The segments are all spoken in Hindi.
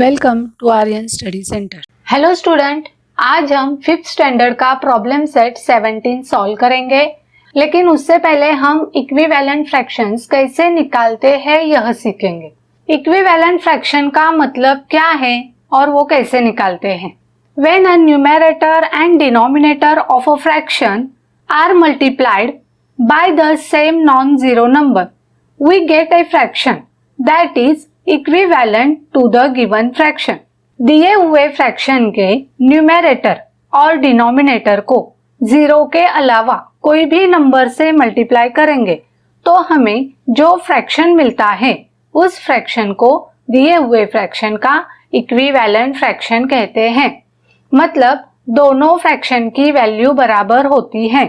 Welcome to Aryan study centre. Hello student, आज हम 5th स्टैंडर्ड का प्रॉब्लम सेट 17 सॉल्व करेंगे। लेकिन उससे पहले हम इक्विवेलेंट फ्रैक्शंस कैसे निकालते हैं यह सीखेंगे। इक्विवेलेंट फ्रैक्शन का मतलब क्या है और वो कैसे निकालते हैं। When a numerator and denominator of a fraction are multiplied by the same non-zero number, we get a fraction that is equivalent to the given fraction. दिए हुए फ्रैक्शन के न्यूमेरेटर और डिनोमिनेटर को जीरो के अलावा कोई भी नंबर से मल्टीप्लाई करेंगे तो हमें जो फ्रैक्शन मिलता है उस फ्रैक्शन को दिए हुए फ्रैक्शन का इक्विवेलेंट फ्रैक्शन कहते हैं। मतलब दोनों फ्रैक्शन की वैल्यू बराबर होती है।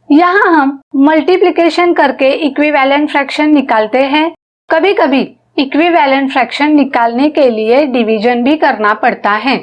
यहाँ हम मल्टीप्लिकेशन करके इक्विवेलेंट फ्रैक्शन निकालते हैं। कभी कभी इक्विवेलेंट फ्रैक्शन निकालने के लिए डिवीजन भी करना पड़ता है।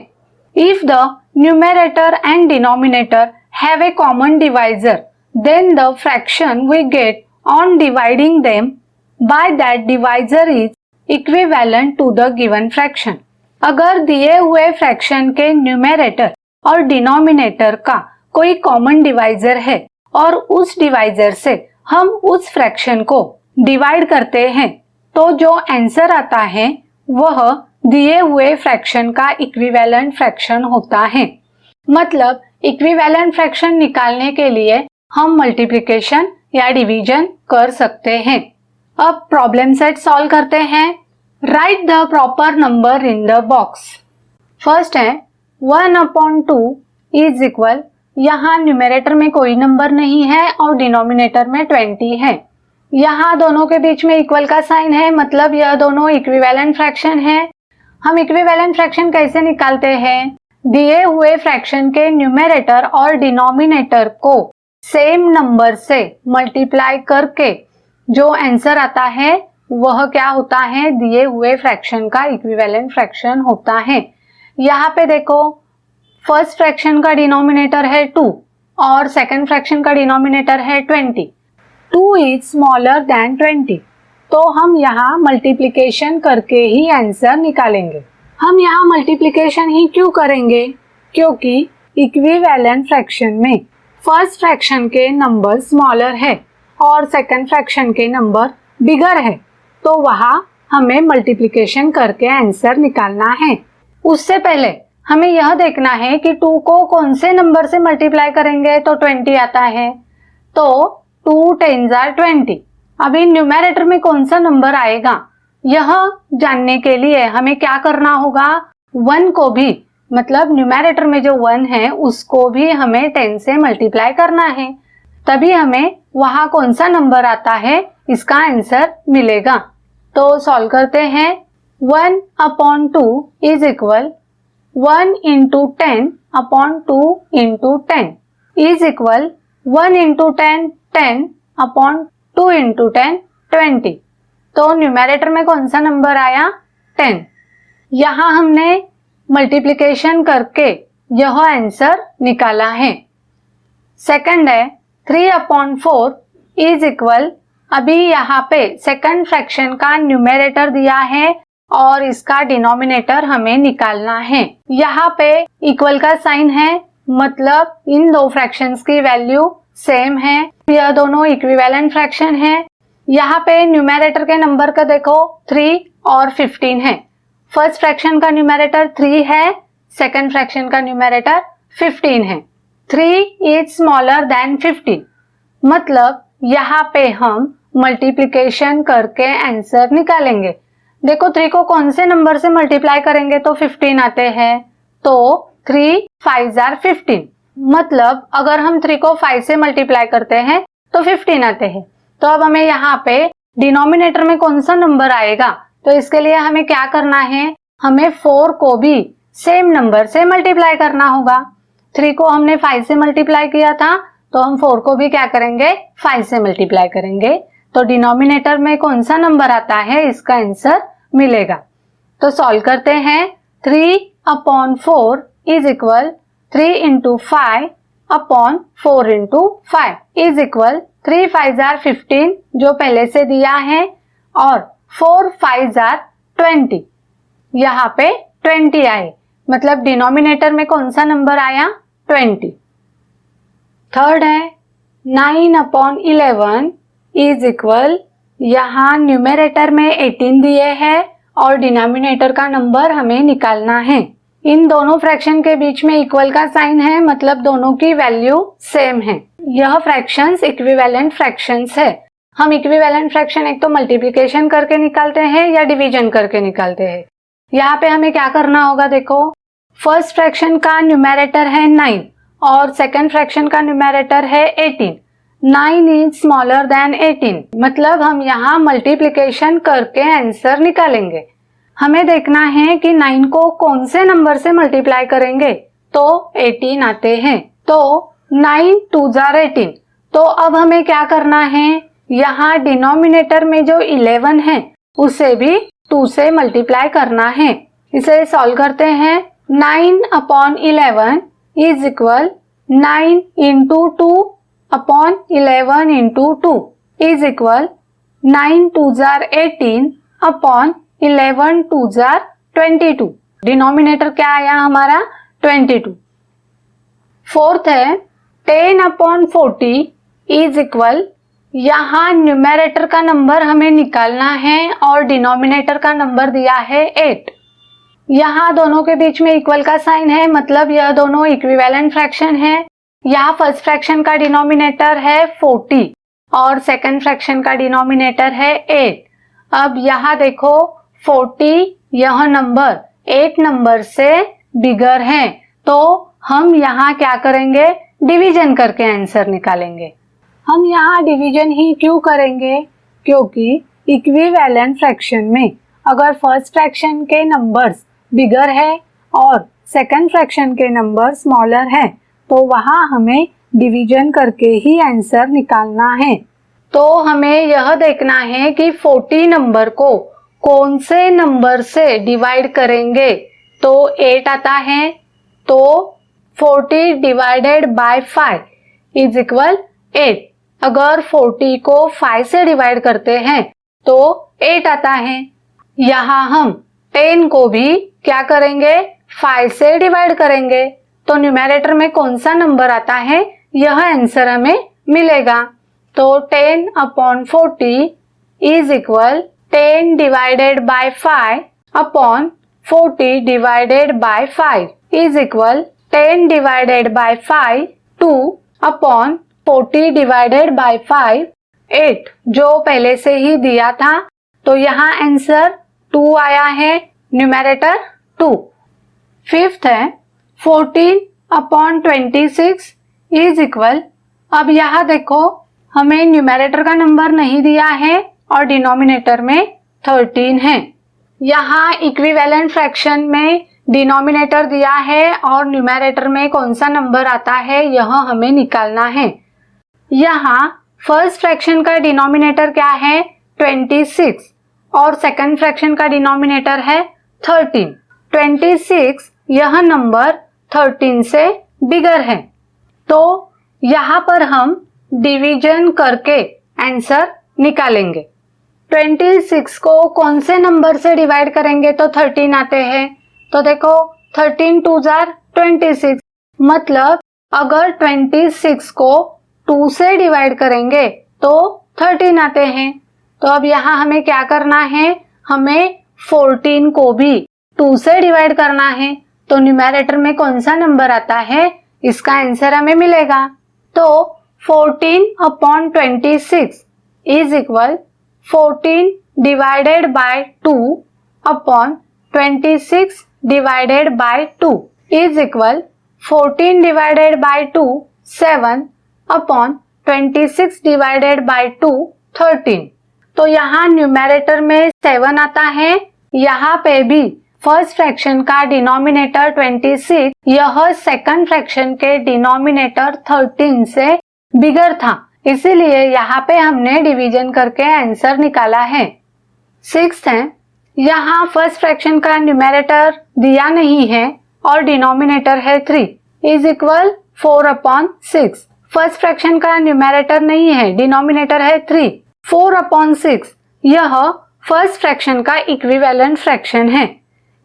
If the numerator and denominator have a common divisor then the fraction we get on dividing them by that divisor is equivalent to the given fraction. अगर दिए हुए फ्रैक्शन के न्यूमेरेटर और डिनोमिनेटर का कोई कॉमन डिवाइजर है और उस डिवाइजर से हम उस फ्रैक्शन को डिवाइड करते हैं तो जो आंसर आता है वह दिए हुए फ्रैक्शन का इक्विवेलेंट फ्रैक्शन होता है। मतलब इक्विवेलेंट फ्रैक्शन निकालने के लिए हम मल्टीप्लिकेशन या डिवीजन कर सकते हैं। अब प्रॉब्लम सेट सॉल्व करते हैं। Right the proper number in the box. First है 1/2 इज इक्वल, यहाँ न्यूमेरेटर में कोई नंबर नहीं है और डिनोमिनेटर में 20 है। यहाँ दोनों के बीच में इक्वल का साइन है, मतलब यह दोनों इक्विवेलेंट फ्रैक्शन है। हम इक्विवेलेंट फ्रैक्शन कैसे निकालते हैं। दिए हुए फ्रैक्शन के न्यूमेरेटर और डिनोमिनेटर को सेम नंबर से मल्टीप्लाई करके जो आंसर आता है वह क्या होता है, दिए हुए फ्रैक्शन का इक्विवेलेंट फ्रैक्शन होता है। यहाँ पे देखो, फर्स्ट फ्रैक्शन का डिनोमिनेटर है 2 और सेकंड फ्रैक्शन का डिनोमिनेटर है 20। 2 इज स्मॉलर देन 20, तो हम यहाँ मल्टीप्लिकेशन करके ही आंसर निकालेंगे। हम यहाँ मल्टीप्लिकेशन ही क्यों करेंगे, क्योंकि इक्विवेलेंट फ्रैक्शन में फर्स्ट फ्रैक्शन के नंबर स्मॉलर है और सेकंड फ्रैक्शन के नंबर बिगर है, तो वहाँ हमें मल्टीप्लिकेशन करके आंसर निकालना है। उससे पहले हमें यह देखना है कि 2 को कौन से नंबर से मल्टीप्लाई करेंगे तो 20 आता है, तो 2 10s are 20। अभी न्यूमेरेटर में कौन सा नंबर आएगा यह जानने के लिए हमें क्या करना होगा, 1 को भी, मतलब न्यूमेरेटर में जो 1 है उसको भी हमें 10 से मल्टीप्लाई करना है, तभी हमें वहां कौन सा नंबर आता है इसका आंसर मिलेगा। तो सॉल्व करते हैं। 1/2 is equal 1 into 10/2 into 10 is equal 1 into 10 10/2 into 10 20। तो न्यूमेरेटर में कौन सा नंबर आया, 10। यहाँ हमने मल्टीप्लिकेशन करके यह आंसर निकाला है। सेकंड है 3/4 इज इक्वल, अभी यहाँ पे सेकंड फ्रैक्शन का न्यूमेरेटर दिया है और इसका डिनोमिनेटर हमें निकालना है। यहाँ पे इक्वल का साइन है, मतलब इन दो फ्रैक्शंस की वैल्यू सेम है, यह दोनों इक्विवेलेंट फ्रैक्शन है। यहाँ पे न्यूमेरेटर के नंबर का देखो 3 और 15 है। फर्स्ट फ्रैक्शन का न्यूमेरेटर 3 है, सेकंड फ्रैक्शन का न्यूमेरेटर 15 है। 3 इज स्मॉलर देन 15, मतलब यहाँ पे हम मल्टीप्लिकेशन करके आंसर निकालेंगे। देखो 3 को कौन से नंबर से मल्टीप्लाई करेंगे तो 15 आते हैं, तो 3 5s are 15, मतलब अगर हम 3 को 5 से मल्टीप्लाई करते हैं तो 15 आते हैं। तो अब हमें यहाँ पे डिनोमिनेटर में कौन सा नंबर आएगा, तो इसके लिए हमें क्या करना है, हमें 4 को भी सेम नंबर से मल्टीप्लाई करना होगा। 3 को हमने 5 से मल्टीप्लाई किया था, तो हम 4 को भी क्या करेंगे, 5 से मल्टीप्लाई करेंगे, तो डिनोमिनेटर में कौन सा नंबर आता है इसका आंसर मिलेगा। तो सॉल्व करते हैं। 3/4 is equal 3 into 5/4 into 5 is equal 3 5s are 15 जो पहले से दिया है और 4 5s are 20, यहाँ पे 20 आए, मतलब डिनोमिनेटर में कौन सा नंबर आया? 20। थर्ड है 9/11 इज इक्वल, यहाँ न्यूमरेटर में 18 दिए हैं और डिनोमिनेटर का नंबर हमें निकालना है। इन दोनों फ्रैक्शन के बीच में इक्वल का साइन है, मतलब दोनों की वैल्यू सेम है। यह फ्रैक्शंस इक्विवेलेंट फ्रैक्शंस है। हम इक्विवेलेंट फ्रैक्शन एक तो मल्टीप्लिकेशन करके निकालते हैं या डिवीजन करके निकालते हैं। यहाँ पे हमें क्या करना होगा, देखो फर्स्ट फ्रैक्शन का न्यूमरेटर है 9 और सेकंड फ्रैक्शन का न्यूमरेटर है 18। 9 इज स्मॉलर देन 18, मतलब हम यहाँ मल्टीप्लिकेशन करके आंसर निकालेंगे। हमें देखना है कि 9 को कौन से नंबर से मल्टीप्लाई करेंगे, तो 18 आते हैं। तो 9 2s are 18। तो अब हमें क्या करना है, यहाँ डिनोमिनेटर में जो 11 है उसे भी 2 से मल्टीप्लाई करना है। इसे सॉल्व करते हैं। 9/11 is equal 9 into 2 upon 11 into 2 is equal 9 2s are 18 upon 11 2s are 22। Denominator क्या आया हमारा? 22। फोर्थ है 10/40 इज इक्वल, यहाँ न्यूमरेटर का नंबर हमें निकालना है और डिनोमिनेटर का नंबर दिया है 8। यहाँ दोनों के बीच में इक्वल का साइन है, मतलब यह दोनों इक्विवेलेंट फ्रैक्शन है। यहाँ फर्स्ट फ्रैक्शन का डिनोमिनेटर है 40 और सेकंड फ्रैक्शन का डिनोमिनेटर है 8। अब यहाँ देखो 40 यह नंबर 8 नंबर से बिगर है, तो हम यहाँ क्या करेंगे, डिवीजन करके आंसर निकालेंगे। हम यहाँ डिवीजन ही क्यों करेंगे, क्योंकि इक्विवेलेंट फ्रैक्शन में अगर फर्स्ट फ्रैक्शन के नंबर्स बिगर है और सेकंड फ्रैक्शन के नंबर स्मॉलर है, तो वहाँ हमें डिवीजन करके ही आंसर निकालना है। तो हमें यह देखना है कि 40 नंबर को कौन से नंबर से डिवाइड करेंगे, तो 8 आता है। तो 40 डिवाइडेड बाय 5 इज इक्वल 8। अगर 40 को 5 से डिवाइड करते हैं तो 8 आता है। यहाँ हम 10 को भी क्या करेंगे, 5 से डिवाइड करेंगे, तो न्यूमरेटर में कौन सा नंबर आता है, यह आंसर हमें मिलेगा। तो 10/40 is equal 10 divided by 5 upon 40 divided by 5 is equal 10 divided by 5 2 upon 40 divided by 5 8, जो पहले से ही दिया था। तो यहाँ आंसर 2 आया है, न्यूमरेटर 2। फिफ्थ है 14/26 इज इक्वल, अब यहाँ देखो हमें न्यूमरेटर का नंबर नहीं दिया है और डिनोमिनेटर में 13 है। यहाँ इक्विवेलेंट फ्रैक्शन में डिनोमिनेटर दिया है और न्यूमरेटर में कौन सा नंबर आता है, यह हमें निकालना है। यहाँ फर्स्ट फ्रैक्शन का डिनोमिनेटर क्या है, 26 और सेकंड फ्रैक्शन का डिनोमिनेटर है 13। 26 यह नंबर 13 से बिगर है, तो यहाँ पर हम डिवीजन करके आंसर निकालेंगे। 26 को कौन से नंबर से डिवाइड करेंगे तो 13 आते हैं। तो देखो 13 2s are 26, मतलब अगर 26 को 2 से डिवाइड करेंगे तो 13 आते हैं। तो अब यहाँ हमें क्या करना है, हमें 14 को भी 2 से डिवाइड करना है, तो न्यूमरेटर में कौन सा नंबर आता है, इसका आंसर हमें मिलेगा। तो 14/26 is equal 14 divided by 2 upon 26 divided by 2 is equal 14 divided by 2 7 upon 26 divided by 2 13। तो यहाँ न्यूमरेटर में 7 आता है। यहाँ पे भी फर्स्ट फ्रैक्शन का डिनोमिनेटर 26, यह सेकंड फ्रैक्शन के डिनोमिनेटर 13 से बिगर था, इसीलिए यहाँ पे हमने डिवीजन करके आंसर निकाला है। सिक्स्थ है, यहाँ फर्स्ट फ्रैक्शन का न्यूमरेटर दिया नहीं है और डिनोमिनेटर है 3 इज इक्वल 4/6। फर्स्ट फ्रैक्शन का न्यूमरेटर नहीं है, डिनोमिनेटर है 3। 4/6 यह फर्स्ट फ्रैक्शन का इक्विवेलेंट फ्रैक्शन है।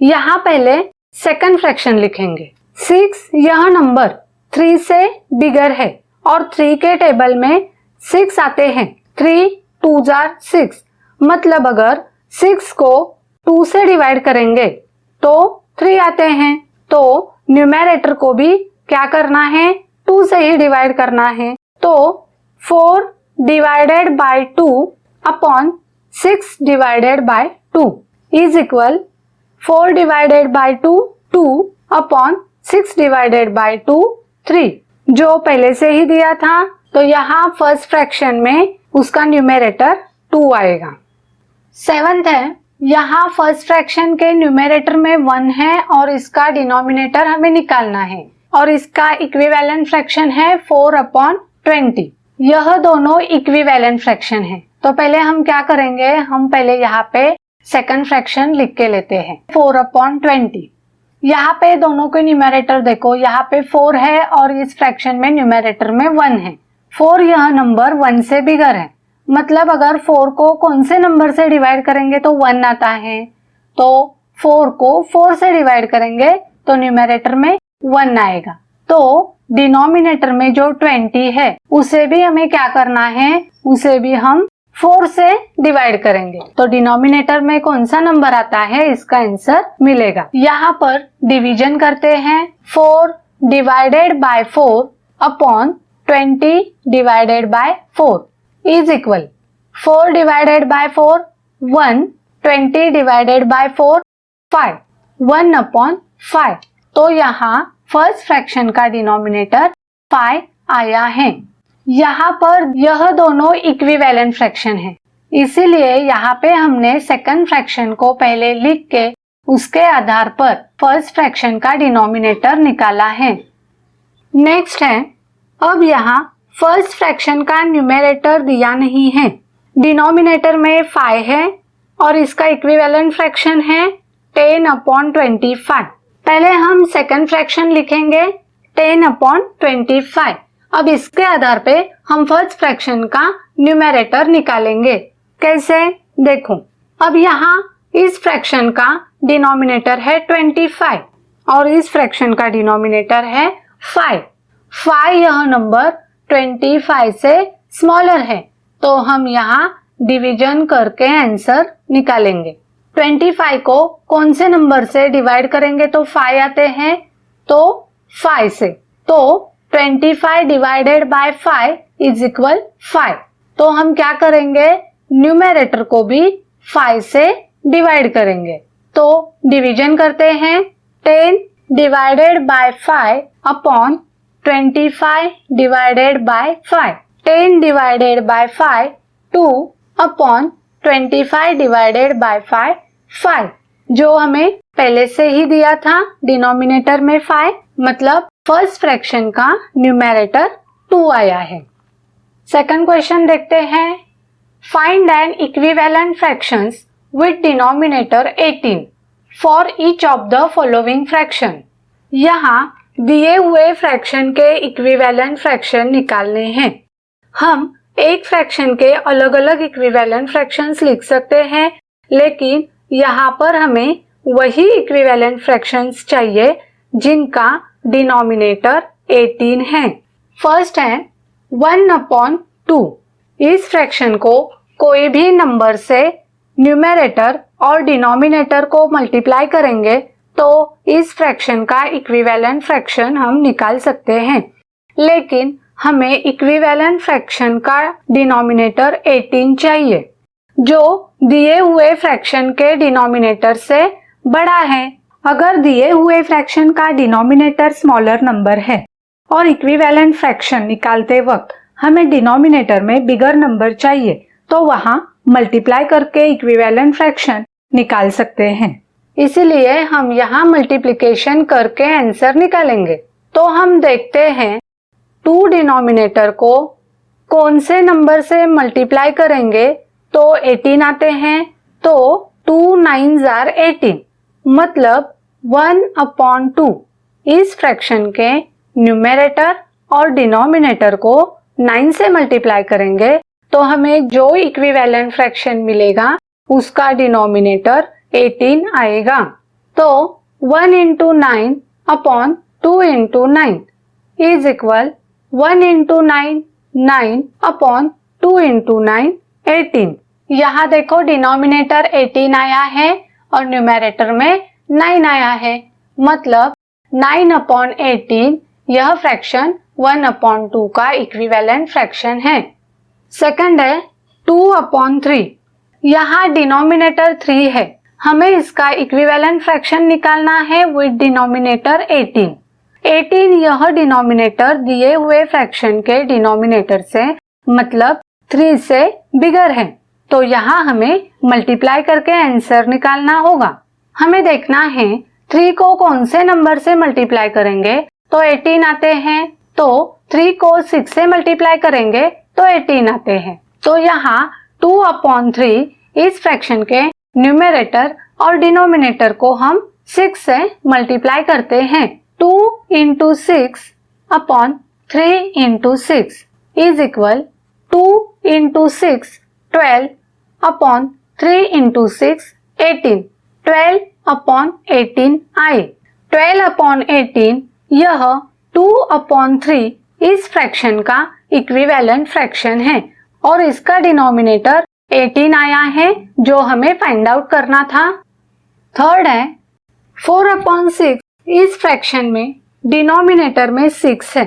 यहाँ पहले सेकंड फ्रैक्शन लिखेंगे। 6 यह नंबर 3 से बिगर है और 3 के टेबल में 6 आते हैं। 3 2s are 6, मतलब अगर 6 को 2 से डिवाइड करेंगे तो 3 आते हैं। तो न्यूमरेटर को भी क्या करना है, 2 से ही डिवाइड करना है। तो 4 divided by 2 upon 6 divided by 2 is equal 4 divided by 2 2 upon 6 divided by 2 3, जो पहले से ही दिया था। तो यहाँ फर्स्ट फ्रैक्शन में उसका न्यूमरेटर 2 आएगा। 7th है, यहाँ फर्स्ट फ्रैक्शन के न्यूमरेटर में 1 है और इसका डिनोमिनेटर हमें निकालना है और इसका इक्विवेलेंट फ्रैक्शन है 4 अपॉन 20। यह दोनों इक्विवेलेंट फ्रैक्शन है। तो पहले हम क्या करेंगे, हम पहले यहाँ पे सेकंड फ्रैक्शन लिख के लेते हैं 4 अपॉन 20। यहाँ पे दोनों के न्यूमरेटर देखो, यहाँ पे 4 है और इस फ्रैक्शन में न्यूमरेटर में 1 है। 4 यह नंबर 1 से बिगर है, मतलब अगर 4 को कौन से नंबर से डिवाइड करेंगे तो 1 आता है। तो 4 को 4 से डिवाइड करेंगे तो न्यूमरेटर में 1 आएगा। तो डिनोमिनेटर में जो 20 है उसे भी हमें क्या करना है, उसे भी हम 4 से डिवाइड करेंगे। तो डिनोमिनेटर में कौन सा नंबर आता है, इसका आंसर मिलेगा। यहाँ पर डिवीजन करते हैं। 4 divided by 4 upon 20 divided by 4 is equal 4 divided by 4 1, 20 divided by 4 5, 1 upon 5। तो यहाँ फर्स्ट फ्रैक्शन का डिनोमिनेटर 5 आया है। यहाँ पर यह दोनों इक्विवेलेंट फ्रैक्शन है, इसीलिए यहाँ पे हमने सेकंड फ्रैक्शन को पहले लिख के उसके आधार पर फर्स्ट फ्रैक्शन का डिनोमिनेटर निकाला है। नेक्स्ट है, अब यहाँ फर्स्ट फ्रैक्शन का न्यूमरेटर दिया नहीं है, डिनोमिनेटर में 5 है और इसका इक्विवेलेंट फ्रैक्शन है 10 अपॉन 25। पहले हम सेकंड फ्रैक्शन लिखेंगे 10 अपॉन 25। अब इसके आधार पे हम फर्स्ट फ्रैक्शन का न्यूमरेटर निकालेंगे। कैसे, देखो, अब यहाँ इस फ्रैक्शन का डिनोमिनेटर है 25 और इस फ्रैक्शन का डिनोमिनेटर है 5। 5 यह नंबर 25 से स्मॉलर है, तो हम यहाँ डिवीजन करके आंसर निकालेंगे। 25 को कौन से नंबर से डिवाइड करेंगे तो 5 आते हैं, तो 5 से। तो 25 डिवाइडेड बाय 5 इज इक्वल 5। तो हम क्या करेंगे, न्यूमरेटर को भी 5 से डिवाइड करेंगे। तो डिवीजन करते हैं। 10 divided by 5 upon 25 divided by 5। 10 divided by 5 2 upon 25 divided by 5 5, जो हमें पहले से ही दिया था डिनोमिनेटर में 5, मतलब फर्स्ट फ्रैक्शन का न्यूमरेटर 2 आया है। सेकंड क्वेश्चन देखते हैं। Find N equivalent fractions with denominator 18 for each of the following fraction. यहाँ दिए हुए फ्रैक्शन के इक्विवेलेंट फ्रैक्शन निकालने हैं। हम एक फ्रैक्शन के अलग अलग इक्विवेलेंट फ्रैक्शंस लिख सकते हैं, लेकिन यहाँ पर हमें वही इक्विवेलेंट फ्रैक्शंस चाहिए जिनका डिनोमिनेटर 18 है। फर्स्ट है 1 अपॉन 2। इस फ्रैक्शन को कोई भी नंबर से न्यूमरेटर और डिनोमिनेटर को मल्टीप्लाई करेंगे तो इस फ्रैक्शन का इक्विवेलेंट फ्रैक्शन हम निकाल सकते हैं, लेकिन हमें इक्विवेलेंट फ्रैक्शन का डिनोमिनेटर 18 चाहिए, जो दिए हुए फ्रैक्शन के डिनोमिनेटर से बड़ा है। अगर दिए हुए फ्रैक्शन का डिनोमिनेटर स्मॉलर नंबर है और इक्विवेलेंट फ्रैक्शन निकालते वक्त हमें डिनोमिनेटर में बिगर नंबर चाहिए, तो वहां मल्टीप्लाई करके इक्विवेलेंट फ्रैक्शन निकाल सकते हैं। इसीलिए हम यहाँ मल्टीप्लिकेशन करके आंसर निकालेंगे। तो हम देखते हैं 2 डिनोमिनेटर को कौन से नंबर से मल्टीप्लाई करेंगे तो 18 आते हैं। तो 2 9s are 18, मतलब 1 अपॉन 2। इस फ्रैक्शन के न्यूमरेटर और डिनोमिनेटर को 9 से मल्टीप्लाई करेंगे तो हमें जो इक्विवेलेंट फ्रैक्शन मिलेगा उसका डिनोमिनेटर 18 आएगा। तो 1 into 9 upon 2 into 9 is equal 1 into 9 9 upon 2 into 9 18। यहाँ देखो डिनोमिनेटर 18 आया है और न्यूमेरेटर में 9 आया है, मतलब 9 अपॉन 18 यह फ्रैक्शन 1 अपॉन 2 का इक्विवेलेंट फ्रैक्शन है। सेकंड है 2 अपॉन 3। यहाँ डिनोमिनेटर 3 है, हमें इसका इक्विवेलेंट फ्रैक्शन निकालना है विद डिनोमिनेटर 18। 18 यह डिनोमिनेटर दिए हुए फ्रैक्शन के डिनोमिनेटर से मतलब 3 से बिगर है, तो यहाँ हमें मल्टीप्लाई करके आंसर निकालना होगा। हमें देखना है 3 को कौन से नंबर से मल्टीप्लाई करेंगे तो 18 आते हैं, तो 3 को 6 से मल्टीप्लाई करेंगे तो 18 आते हैं। तो यहाँ 2 अपॉन 3 इस फ्रैक्शन के न्यूमेरेटर और डिनोमिनेटर को हम 6 से मल्टीप्लाई करते हैं। 2 into 6 upon 3 into 6 is equal 2 into 6 12 upon 3 into 6 18। 12 upon 18 I. 12 upon 18 यह 2 अपॉन 3 इस फ्रैक्शन का इक्विवेलेंट फ्रैक्शन है और इसका डिनोमिनेटर 18 आया है जो हमें फाइंड आउट करना था। थर्ड है 4 अपॉन 6 इस फ्रैक्शन में डिनोमिनेटर में 6 है,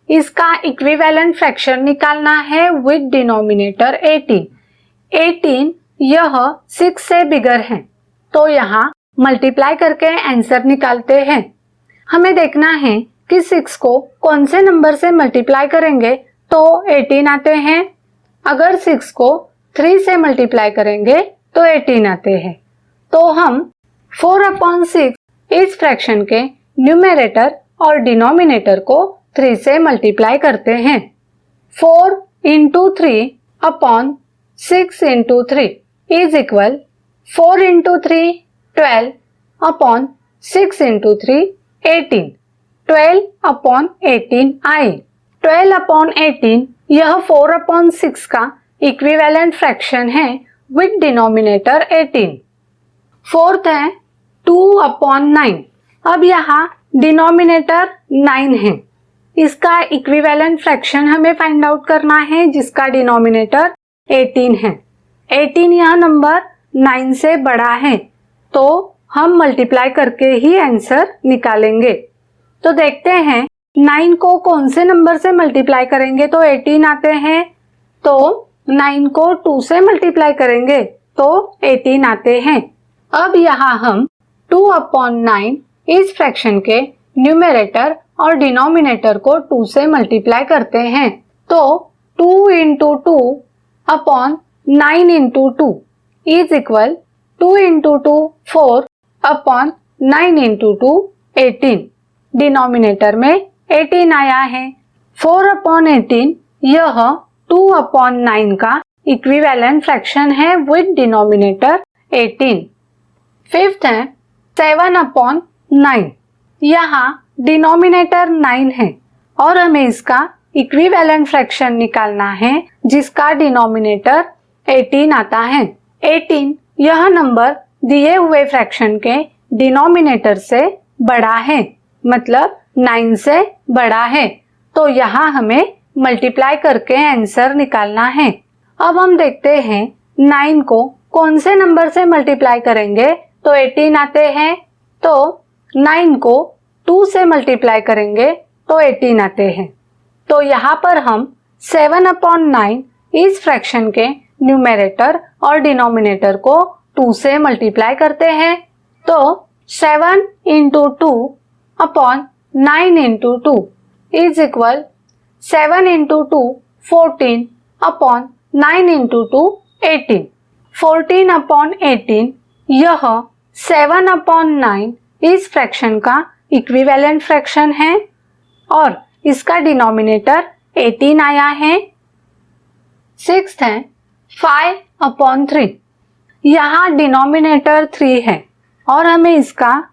इसका इक्विवेलेंट फ्रैक्शन निकालना है विद डिनोमिनेटर 18। 18 यह 6 से बिगर है, तो यहाँ मल्टीप्लाई करके आंसर निकालते हैं। हमें देखना है कि 6 को कौन से नंबर से मल्टीप्लाई करेंगे तो 18 आते हैं। अगर 6 को 3 से मल्टीप्लाई करेंगे तो 18 आते हैं, तो हम 4 अपॉन 6 इस फ्रैक्शन के न्यूमेरेटर और डिनोमिनेटर को 3 से मल्टीप्लाई करते हैं। 4 into 3 upon 6 into 3 is equal 4 into 3 12 upon 6 into 3 18। 12 upon 18 I. 12 upon 18 यह 4 अपॉन 6 का इक्विवेलेंट फ्रैक्शन है विद डिनोमिनेटर 18। फोर्थ है 2 अपॉन 9। अब यहाँ डिनोमिनेटर 9 है, इसका इक्विवेलेंट फ्रैक्शन हमें फाइंड आउट करना है जिसका डिनोमिनेटर 18 है। 18 यह नंबर 9 से बड़ा है, तो हम मल्टीप्लाई करके ही आंसर निकालेंगे। तो देखते हैं 9 को कौन से नंबर से मल्टीप्लाई करेंगे तो 18 आते हैं, तो 9 को 2 से मल्टीप्लाई करेंगे तो 18 आते हैं। अब यहाँ हम 2 अपॉन 9 इस फ्रैक्शन के न्यूमेरेटर और डिनोमिनेटर को 2 से मल्टीप्लाई करते हैं, तो 2 into 2 upon 9 into 2 is equal 2 into 2 4 upon 9 into 2 18। Denominator में 18 आया है। 4 अपॉन 18 यह 2 अपॉन 9 का इक्विवेलेंट फ्रैक्शन है विद डिनोमिनेटर 18। फिफ्थ है 7 अपॉन 9। यहाँ डिनोमिनेटर 9 है और हमें इसका इक्विवेलेंट फ्रैक्शन निकालना है जिसका डिनोमिनेटर 18 आता है। 18 यह नंबर दिए हुए फ्रैक्शन के डिनोमिनेटर से बड़ा है, मतलब 9 से बड़ा है, तो यहाँ हमें मल्टीप्लाई करके आंसर निकालना है। अब हम देखते हैं 9 को कौन से नंबर से मल्टीप्लाई करेंगे तो 18 आते हैं, तो 9 को 2 से मल्टीप्लाई करेंगे तो 18 आते हैं। तो यहाँ पर हम 7 अपॉन 9 इस फ्रैक्शन के न्यूमेरेटर और डिनोमिनेटर को 2 से मल्टीप्लाई करते हैं, तो 7 into 2 upon 9 into 2 is equal 7 into 2 14 upon 9 into 2 18। 14 upon 18 यह 7 अपॉन 9 इस फ्रैक्शन का इक्विवेलेंट फ्रैक्शन है और इसका डिनोमिनेटर 18 आया है। सिक्स्थ है 5 अपॉन 3। यहाँ डिनोमिनेटर 3 है और हमें इसका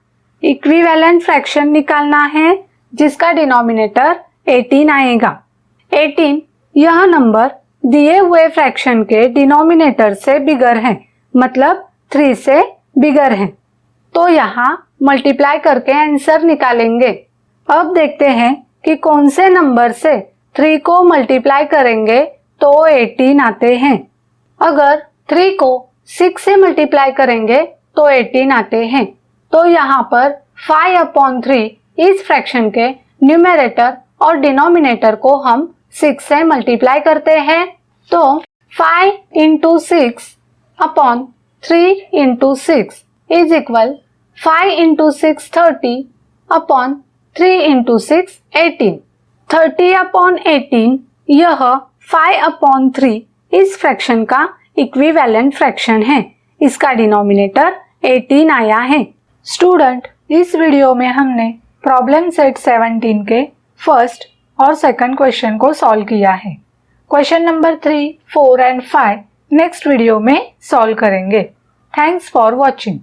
इक्विवेलेंट फ्रैक्शन निकालना है जिसका डिनोमिनेटर 18 आएगा। 18 यह नंबर दिए हुए फ्रैक्शन के डिनोमिनेटर से बिगर है, मतलब 3 से बिगर है, तो यहाँ मल्टीप्लाई करके आंसर निकालेंगे। अब देखते हैं कि कौन से नंबर से 3 को मल्टीप्लाई करेंगे तो 18 आते हैं। अगर 3 को 6 से मल्टीप्लाई करेंगे तो 18 आते हैं। तो यहाँ पर 5/3 इस फ्रैक्शन के न्यूमरेटर और डिनोमिनेटर को हम 6 से मल्टीप्लाई करते हैं। तो 5 × 6/3 × 6 इज इक्वल 5 × 6 30/3 × 6 18। 30/18 यह 5/3 इस फ्रैक्शन का इक्विवेलेंट फ्रैक्शन है। इसका डिनोमिनेटर 18 आया है। स्टूडेंट, इस वीडियो में हमने प्रॉब्लम सेट 17 के फर्स्ट और सेकंड क्वेश्चन को सॉल्व किया है। Question number 3, 4 and 5 next video में सॉल्व करेंगे। Thanks for watching.